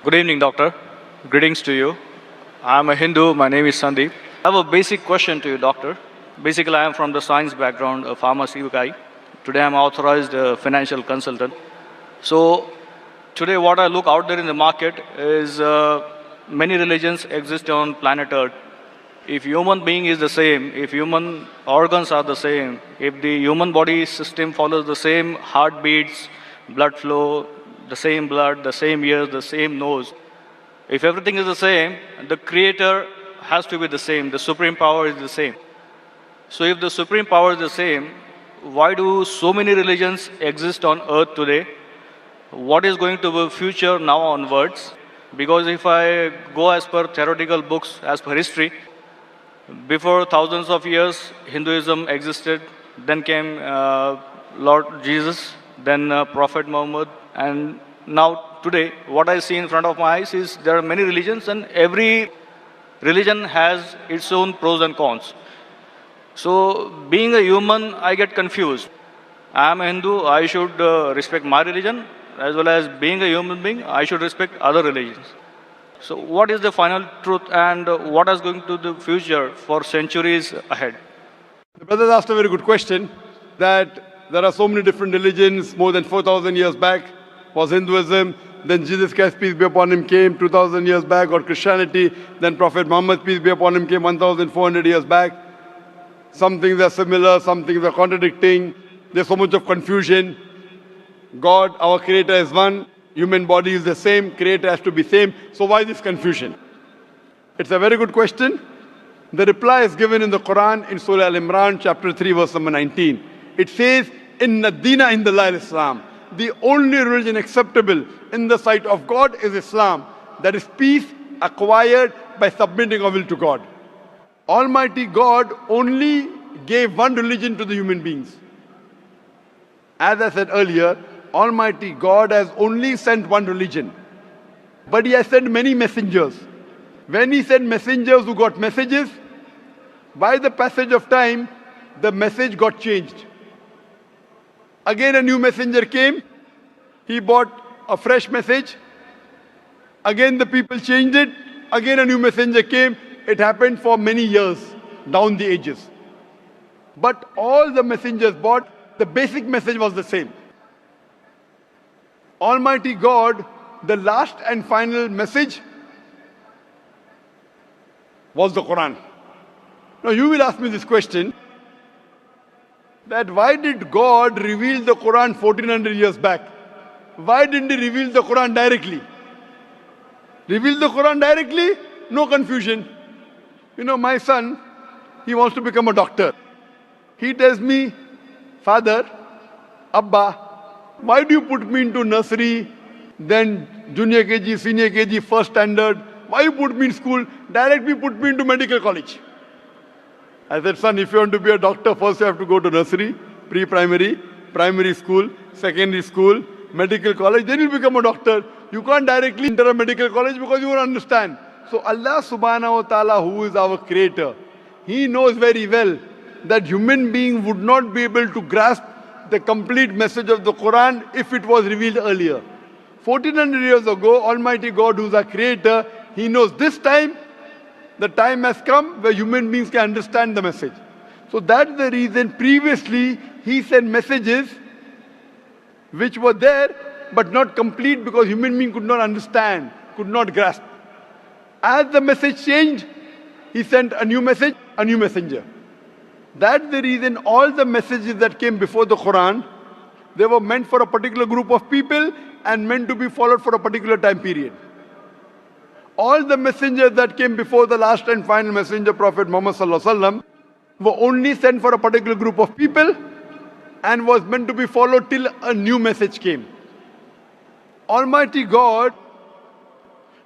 Good evening, doctor. Greetings to you. I'm a Hindu. My name is Sandeep. I have a basic question to you, doctor. Basically, I am from the science background, a pharmacy guy. Today, I'm authorized financial consultant. So, today, what I look out there in the market is many religions exist on planet Earth. If human being is the same, if human organs are the same, if the human body system follows the same heartbeats, blood flow, the same blood, the same ears, the same nose, if everything is the same, the creator has to be the same, the supreme power is the same. So if the supreme power is the same, why do so many religions exist on earth today? What is going to be future now onwards? Because if I go as per theoretical books, as per history, before thousands of years, Hinduism existed. Then came Lord Jesus, then Prophet Muhammad, and now today, what I see in front of my eyes is there are many religions, and every religion has its own pros and cons. So, being a human, I get confused. I am a Hindu. I should respect my religion, as well as being a human being, I should respect other religions. So, what is the final truth, and what is going to the future for centuries ahead? The brother asked a very good question, that there are so many different religions. More than 4,000 years back was Hinduism. Then Jesus Christ, peace be upon him, came 2,000 years back, or Christianity. Then Prophet Muhammad, peace be upon him, came 1,400 years back. Some things are similar, some things are contradicting. There's so much of confusion. God, our creator, is one. Human body is the same. Creator has to be same. So why this confusion? It's a very good question. The reply is given in the Quran in Surah Al-Imran, chapter 3, verse number 19. It says, Inna Dina Indallahil Islam. The only religion acceptable in the sight of God is Islam. That is peace acquired by submitting our will to God. Almighty God only gave one religion to the human beings. As I said earlier, Almighty God has only sent one religion. But He has sent many messengers. When He sent messengers who got messages, by the passage of time, the message got changed. Again a new messenger came. He brought a fresh message. Again the people changed it. Again a new messenger came. It happened for many years, down the ages. But all the messengers brought, the basic message was the same. Almighty God, the last and final message was the Quran. Now you will ask me this question, that why did God reveal the Quran 1400 years back? Why didn't He reveal the Quran directly? Reveal the Quran directly? No confusion. You know, my son, he wants to become a doctor. He tells me, Father, Abba, why do you put me into nursery, then junior KG, senior KG, first standard? Why you put me in school? Directly put me into medical college. I said, son, if you want to be a doctor, first you have to go to nursery, pre-primary, primary school, secondary school, medical college, then you become a doctor. You can't directly enter a medical college because you won't understand. So Allah subhanahu wa ta'ala, who is our creator, He knows very well that human being would not be able to grasp the complete message of the Quran if it was revealed earlier. 1400 years ago, Almighty God, who is our creator, He knows this time, the time has come where human beings can understand the message. So that's the reason previously He sent messages which were there but not complete because human being could not understand, could not grasp. As the message changed, He sent a new message, a new messenger. That's the reason all the messages that came before the Quran, they were meant for a particular group of people and meant to be followed for a particular time period. All the messengers that came before the last and final messenger, Prophet Muhammad sallallahu alaihi wasallam, were only sent for a particular group of people and was meant to be followed till a new message came. Almighty God,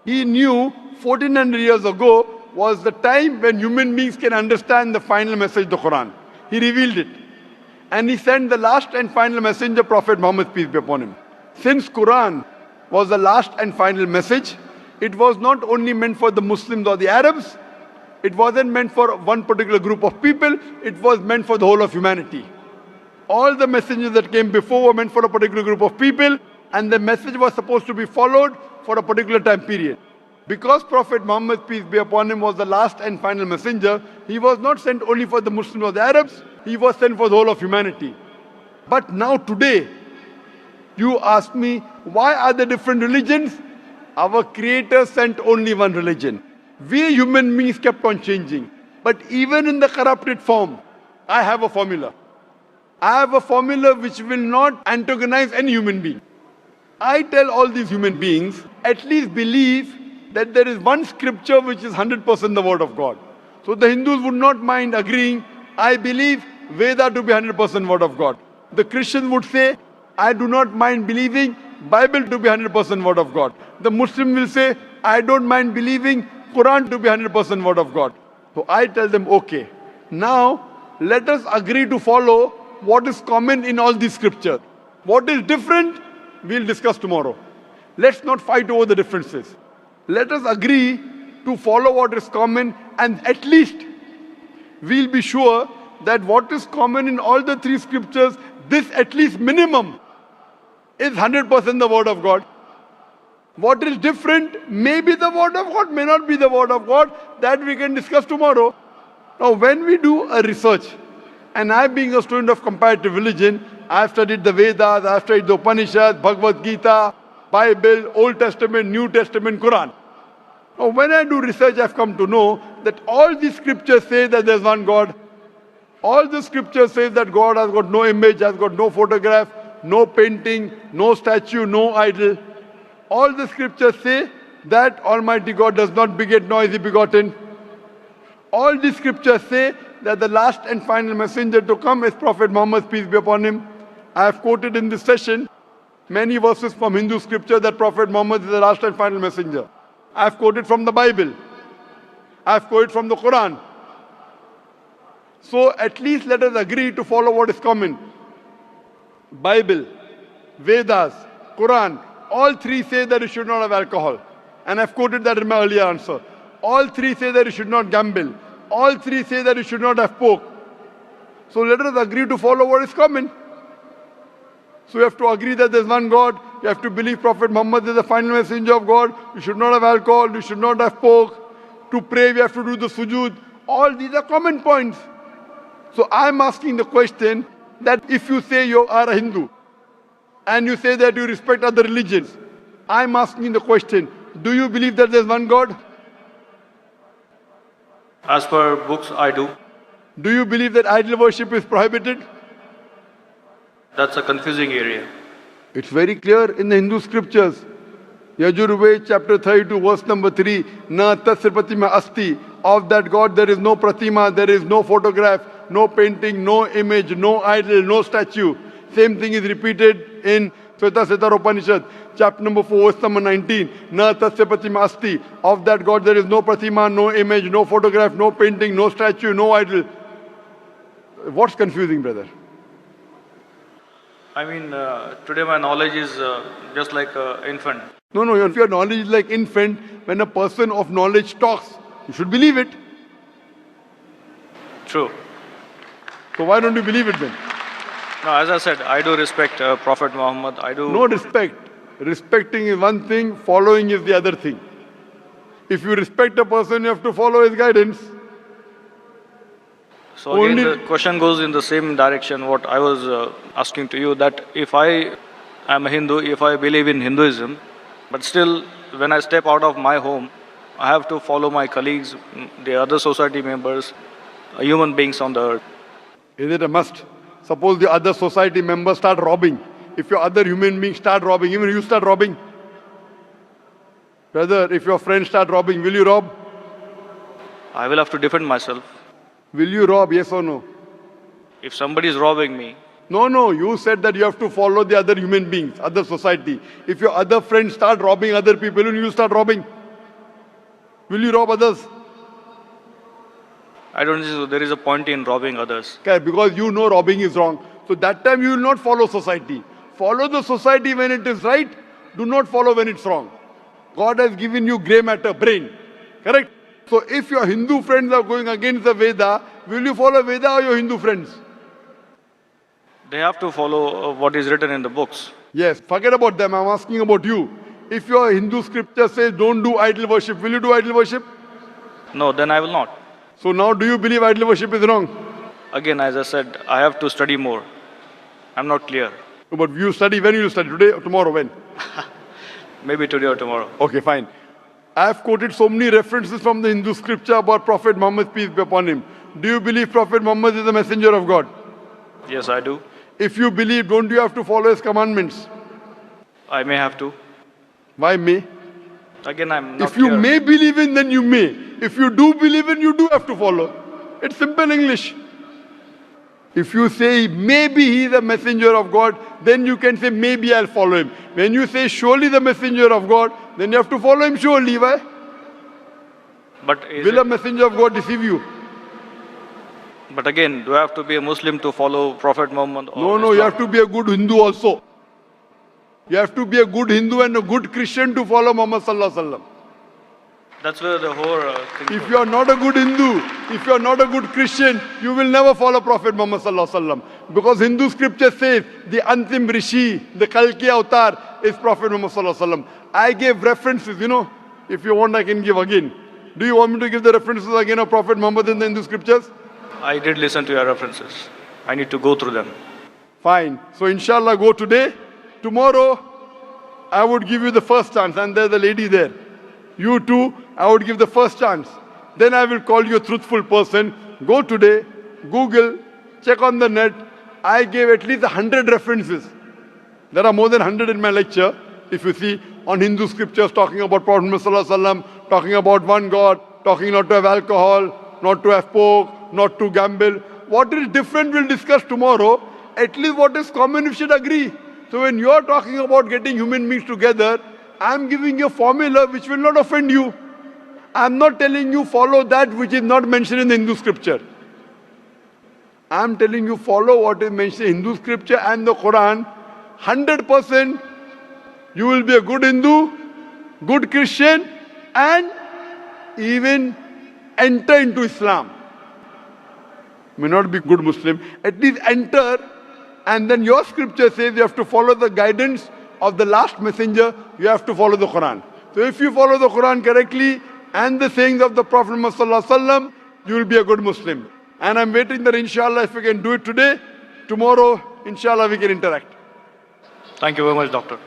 He knew 1400 years ago was the time when human beings can understand the final message, the Quran. He revealed it. And He sent the last and final messenger, Prophet Muhammad, peace be upon him. Since Quran was the last and final message, it was not only meant for the Muslims or the Arabs, it wasn't meant for one particular group of people, it was meant for the whole of humanity. All the messengers that came before were meant for a particular group of people, and the message was supposed to be followed for a particular time period. Because Prophet Muhammad, peace be upon him, was the last and final messenger, he was not sent only for the Muslims or the Arabs, he was sent for the whole of humanity. But now today, you ask me, why are there different religions? Our Creator sent only one religion. We human beings kept on changing. But even in the corrupted form, I have a formula. I have a formula which will not antagonize any human being. I tell all these human beings, at least believe that there is one scripture which is 100% the word of God. So the Hindus would not mind agreeing, I believe Veda to be 100% word of God. The Christians would say, I do not mind believing Bible to be 100% word of God. The Muslim will say, I don't mind believing Quran to be 100% word of God. So I tell them, okay, now let us agree to follow what is common in all these scriptures. What is different, we'll discuss tomorrow. Let's not fight over the differences. Let us agree to follow what is common, and at least we'll be sure that what is common in all the three scriptures, this at least minimum is 100% the word of God. What is different may be the word of God, may not be the word of God. That we can discuss tomorrow. Now when we do a research, and I being a student of comparative religion, I've studied the Vedas, I've studied the Upanishads, Bhagavad Gita, Bible, Old Testament, New Testament, Quran. Now when I do research, I've come to know that all these scriptures say that there's one God. All the scriptures say that God has got no image, has got no photograph, no painting, no statue, no idol. All the scriptures say that Almighty God does not beget nor is he begotten. All the scriptures say that the last and final messenger to come is Prophet Muhammad, peace be upon him. I have quoted in this session many verses from Hindu scripture that Prophet Muhammad is the last and final messenger. I have quoted from the Bible. I have quoted from the Quran. So at least let us agree to follow what is common. Bible, Vedas, Quran, all three say that you should not have alcohol. And I've quoted that in my earlier answer. All three say that you should not gamble. All three say that you should not have pork. So let us agree to follow what is common. So you have to agree that there's one God. You have to believe Prophet Muhammad is the final messenger of God. You should not have alcohol. You should not have pork. To pray, we have to do the sujood. All these are common points. So I'm asking the question that if you say you are a Hindu and you say that you respect other religions, I'm asking the question, do you believe that there's one God? As per books, I do. Do you believe that idol worship is prohibited? That's a confusing area. It's very clear in the Hindu scriptures. Yajurved chapter 32 verse number 3. Na tasya pratima asti. Of that God there is no pratima, there is no photograph, no painting, no image, no idol, no statue. Same thing is repeated in Shveta Upanishad, chapter number 4, verse number 19. Na tasya pratima asti. Of that God there is no pratima, no image, no photograph, no painting, no statue, no idol. What's confusing, brother? I mean, today my knowledge is just like an infant. No, if your knowledge is like infant, when a person of knowledge talks, you should believe it. True. So why don't you believe it then? No, as I said, I do respect Prophet Muhammad. I do. No respect. Respecting is one thing, following is the other thing. If you respect a person, you have to follow his guidance. So again, the question goes in the same direction what I was asking to you, that if I am a Hindu, if I believe in Hinduism, but still when I step out of my home, I have to follow my colleagues, the other society members, human beings on the earth. Is it a must? Suppose the other society members start robbing. If your other human beings start robbing, even you start robbing. Brother, if your friends start robbing, will you rob? I will have to defend myself. Will you rob, yes or no? If somebody is robbing me, No, you said that you have to follow the other human beings, other society. If your other friends start robbing other people, will you start robbing? Will you rob others? I don't think so. There is a point in robbing others. Okay, because you know robbing is wrong. So that time you will not follow society. Follow the society when it is right. Do not follow when it's wrong. God has given you grey matter, brain. Correct? So if your Hindu friends are going against the Veda, will you follow Veda or your Hindu friends? They have to follow what is written in the books. Yes, forget about them. I'm asking about you. If your Hindu scripture says don't do idol worship, will you do idol worship? No, then I will not. So now do you believe idol worship is wrong? Again, as I said, I have to study more. I'm not clear. But you study, when will you study? Today or tomorrow? When? Maybe today or tomorrow. Okay, fine. I have quoted so many references from the Hindu scripture about Prophet Muhammad, peace be upon him. Do you believe Prophet Muhammad is the messenger of God? Yes, I do. If you believe, don't you have to follow his commandments? I may have to. Why may? Again, I'm not If you clear. may believe in, then you may. If you do believe in, you do have to follow. It's simple English. If you say maybe he is a messenger of God, then you can say maybe I'll follow him. When you say surely the messenger of God, then you have to follow him surely. Why? But, is Will a it, messenger of God deceive you? but again, do I have to be a Muslim to follow Prophet Muhammad? Or No, you Islam? have to be a good Hindu also. You have to be a good Hindu and a good Christian to follow Muhammad Sallallahu Alaihi Wasallam. That's where the whole thing If goes. you are not a good Hindu, if you are not a good Christian, you will never follow Prophet Muhammad Sallallahu Alaihi Wasallam. Because Hindu scripture says the Antim Rishi, the Kalki avatar is Prophet Muhammad Sallallahu Alaihi Wasallam. I gave references, if you want I can give again. Do you want me to give the references again of Prophet Muhammad in the Hindu scriptures? I did listen to your references. I need to go through them. Fine. So inshallah go today. Tomorrow I would give you the first chance and there's a lady there. You too, I would give the first chance. Then I will call you a truthful person. Go today, Google, check on the net. I gave at least 100 references. There are more than 100 in my lecture. If you see on Hindu scriptures talking about Prophet Muhammad Sallallahu Alaihi Wasallam, talking about one God, talking not to have alcohol, not to have pork, not to gamble. What is different we'll discuss tomorrow. At least what is common we should agree. So when you are talking about getting human beings together, I am giving you a formula which will not offend you. I am not telling you follow that which is not mentioned in the Hindu scripture. I am telling you follow what is mentioned in Hindu scripture and the Quran. 100% you will be a good Hindu, good Christian and even enter into Islam. May not be good Muslim, at least enter, and then your scripture says you have to follow the guidance of the last messenger, you have to follow the Quran. So if you follow the Quran correctly and the sayings of the Prophet Muhammad Sallallahu Alaihi Wasallam, you will be a good Muslim. And I'm waiting that inshallah if we can do it today, tomorrow inshallah we can interact. Thank you very much, doctor.